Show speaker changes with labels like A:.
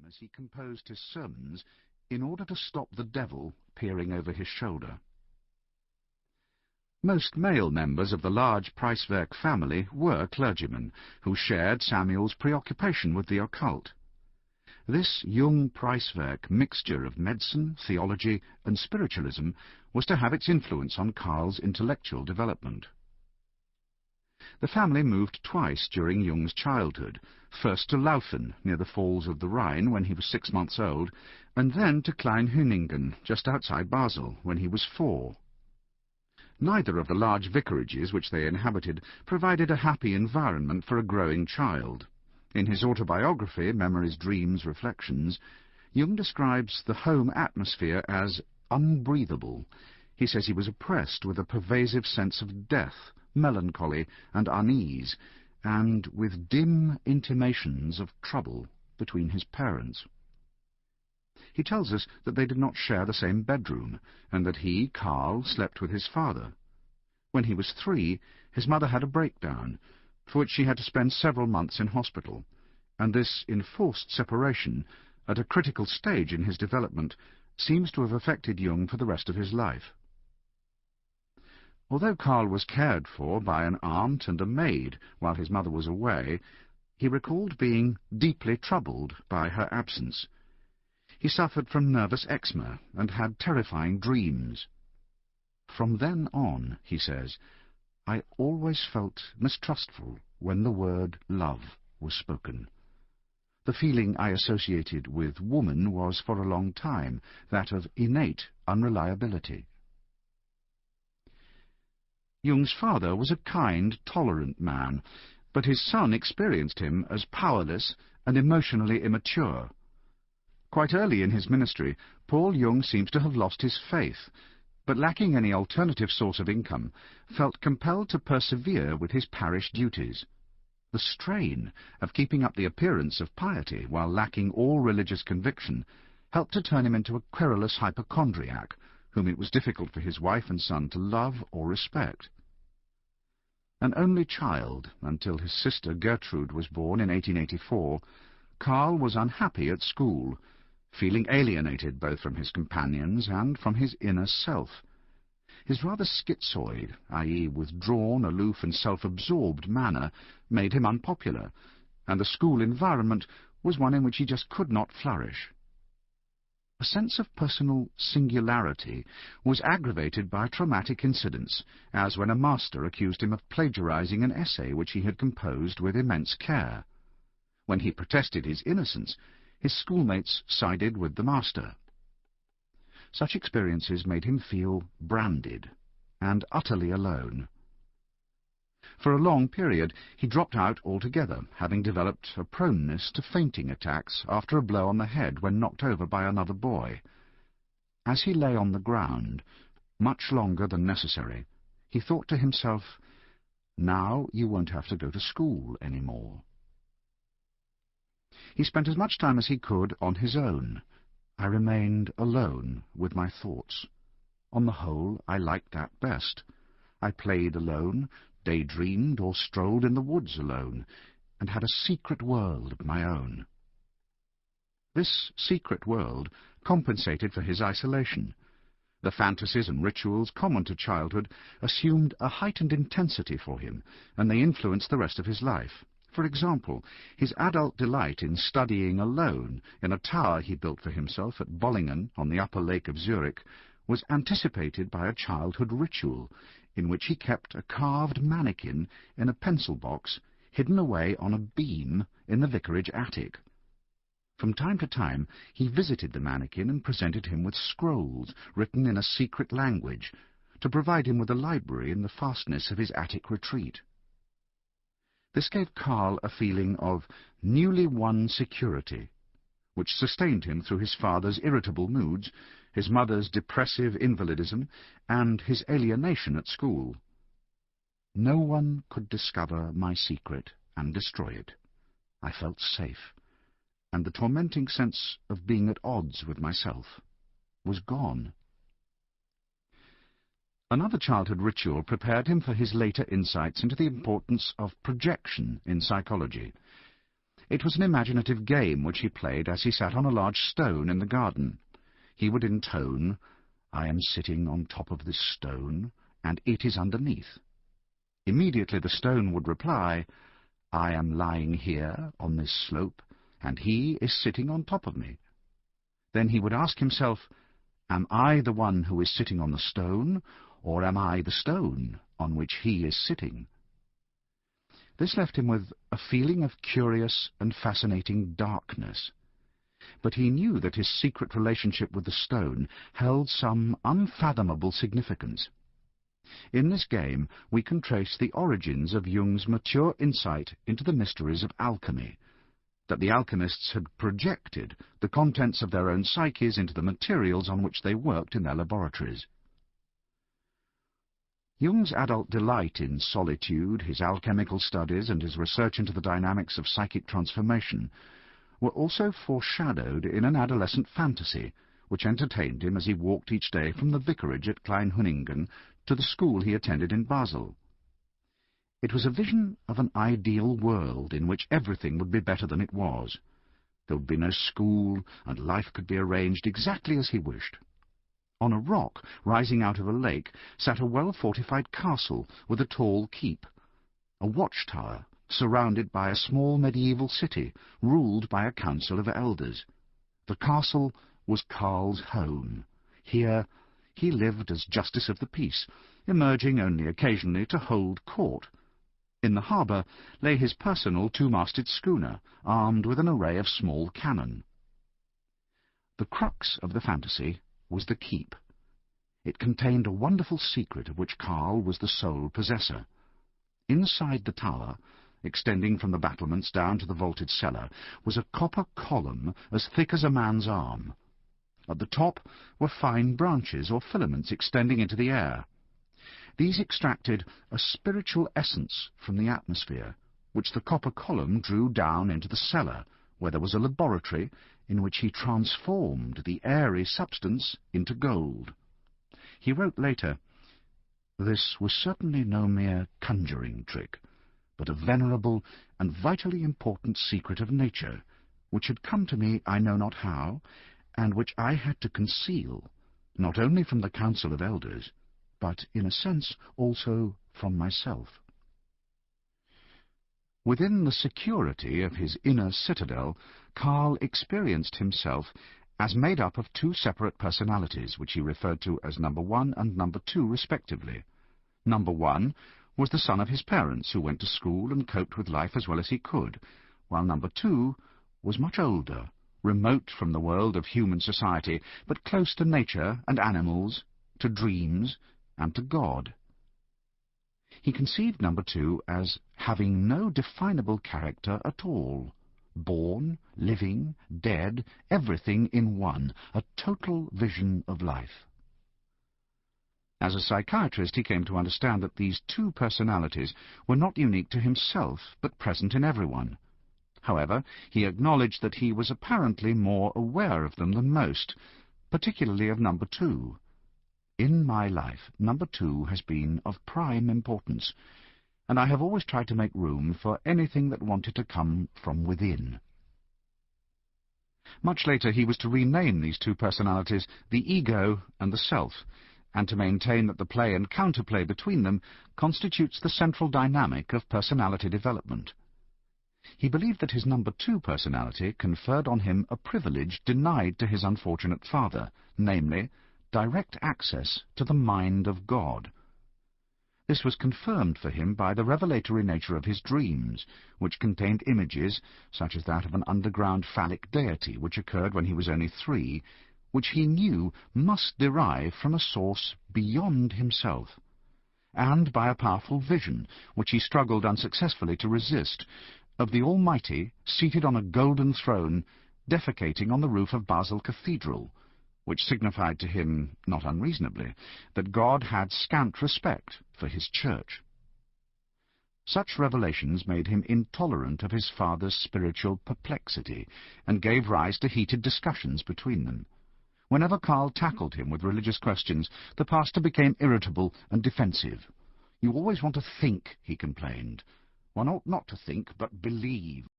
A: as he composed his sermons in order to stop the devil peering over his shoulder. Most male members of the large Preiswerk family were clergymen who shared Samuel's preoccupation with the occult. This Jung Preiswerk mixture of medicine, theology, and spiritualism was to have its influence on Karl's intellectual development. The family moved twice during Jung's childhood, first to Laufen, near the falls of the Rhine, when he was 6 months old, and then to Kleinhüningen, just outside Basel, when he was 4. Neither of the large vicarages which they inhabited provided a happy environment for a growing child. In his autobiography, Memories, Dreams, Reflections, Jung describes the home atmosphere as unbreathable. He says he was oppressed with a pervasive sense of death, melancholy, and unease, and with dim intimations of trouble between his parents. He tells us that they did not share the same bedroom, and that he, Karl, slept with his father. When he was 3, his mother had a breakdown, for which she had to spend several months in hospital, and this enforced separation, at a critical stage in his development, seems to have affected Jung for the rest of his life. Although Karl was cared for by an aunt and a maid while his mother was away, he recalled being deeply troubled by her absence. He suffered from nervous eczema and had terrifying dreams. From then on, he says, I always felt mistrustful when the word love was spoken. The feeling I associated with woman was for a long time that of innate unreliability. Jung's father was a kind, tolerant man, but his son experienced him as powerless and emotionally immature. Quite early in his ministry, Paul Jung seems to have lost his faith, but lacking any alternative source of income, felt compelled to persevere with his parish duties. The strain of keeping up the appearance of piety while lacking all religious conviction helped to turn him into a querulous hypochondriac, whom it was difficult for his wife and son to love or respect. An only child until his sister Gertrude was born in 1884, Karl was unhappy at school, feeling alienated both from his companions and from his inner self. His rather schizoid, i.e. withdrawn, aloof and self-absorbed manner made him unpopular, and the school environment was one in which he just could not flourish. A sense of personal singularity was aggravated by traumatic incidents, as when a master accused him of plagiarizing an essay which he had composed with immense care. When he protested his innocence, his schoolmates sided with the master. Such experiences made him feel branded and utterly alone. For a long period he dropped out altogether, having developed a proneness to fainting attacks after a blow on the head when knocked over by another boy. As he lay on the ground, much longer than necessary, he thought to himself, "Now you won't have to go to school any more." He spent as much time as he could on his own. I remained alone with my thoughts. On the whole, I liked that best. I played alone, daydreamed or strolled in the woods alone, and had a secret world of my own. This secret world compensated for his isolation. The fantasies and rituals common to childhood assumed a heightened intensity for him, and they influenced the rest of his life. For example, his adult delight in studying alone in a tower he built for himself at Bollingen on the upper lake of Zurich was anticipated by a childhood ritual in which he kept a carved mannequin in a pencil box hidden away on a beam in the vicarage attic. From time to time he visited the mannequin and presented him with scrolls written in a secret language to provide him with a library in the fastness of his attic retreat. This gave Karl a feeling of newly won security, which sustained him through his father's irritable moods, his mother's depressive invalidism, and his alienation at school. No one could discover my secret and destroy it. I felt safe, and the tormenting sense of being at odds with myself was gone. Another childhood ritual prepared him for his later insights into the importance of projection in psychology. It was an imaginative game which he played as he sat on a large stone in the garden. He would intone, "I am sitting on top of this stone, and it is underneath." Immediately the stone would reply, "I am lying here on this slope, and he is sitting on top of me." Then he would ask himself, "Am I the one who is sitting on the stone, or am I the stone on which he is sitting?" This left him with a feeling of curious and fascinating darkness. But he knew that his secret relationship with the stone held some unfathomable significance. In this game we can trace the origins of Jung's mature insight into the mysteries of alchemy, that the alchemists had projected the contents of their own psyches into the materials on which they worked in their laboratories. Jung's adult delight in solitude, his alchemical studies, and his research into the dynamics of psychic transformation were also foreshadowed in an adolescent fantasy which entertained him as he walked each day from the vicarage at Kleinhüningen to the school he attended in Basel. It was a vision of an ideal world in which everything would be better than it was. There would be no school, and life could be arranged exactly as he wished. On a rock, rising out of a lake, sat a well-fortified castle with a tall keep, a watchtower surrounded by a small medieval city, ruled by a council of elders. The castle was Karl's home. Here he lived as justice of the peace, emerging only occasionally to hold court. In the harbour lay his personal two-masted schooner, armed with an array of small cannon. The crux of the fantasy was the keep. It contained a wonderful secret of which Karl was the sole possessor. Inside the tower, extending from the battlements down to the vaulted cellar, was a copper column as thick as a man's arm. At the top were fine branches or filaments extending into the air. These extracted a spiritual essence from the atmosphere, which the copper column drew down into the cellar, where there was a laboratory in which he transformed the airy substance into gold. He wrote later, "This was certainly no mere conjuring trick, but a venerable and vitally important secret of nature, which had come to me I know not how, and which I had to conceal, not only from the council of elders, but, in a sense, also from myself." Within the security of his inner citadel, Karl experienced himself as made up of two separate personalities, which he referred to as number 1 and number 2, respectively. Number 1 was the son of his parents, who went to school and coped with life as well as he could, while number 2 was much older, remote from the world of human society, but close to nature and animals, to dreams, and to God. He conceived number 2 as having no definable character at all, born, living, dead, everything in one, a total vision of life. As a psychiatrist, he came to understand that these two personalities were not unique to himself, but present in everyone. However, he acknowledged that he was apparently more aware of them than most, particularly of number 2. "In my life, number 2 has been of prime importance, and I have always tried to make room for anything that wanted to come from within." Much later he was to rename these two personalities the ego and the self, and to maintain that the play and counterplay between them constitutes the central dynamic of personality development. He believed that his number 2 personality conferred on him a privilege denied to his unfortunate father, namely, direct access to the mind of God. This was confirmed for him by the revelatory nature of his dreams, which contained images, such as that of an underground phallic deity which occurred when he was only 3, which he knew must derive from a source beyond himself, and by a powerful vision, which he struggled unsuccessfully to resist, of the Almighty seated on a golden throne, defecating on the roof of Basel Cathedral, which signified to him, not unreasonably, that God had scant respect for his church. Such revelations made him intolerant of his father's spiritual perplexity, and gave rise to heated discussions between them. Whenever Karl tackled him with religious questions, the pastor became irritable and defensive. "You always want to think," he complained. "One ought not to think, but believe."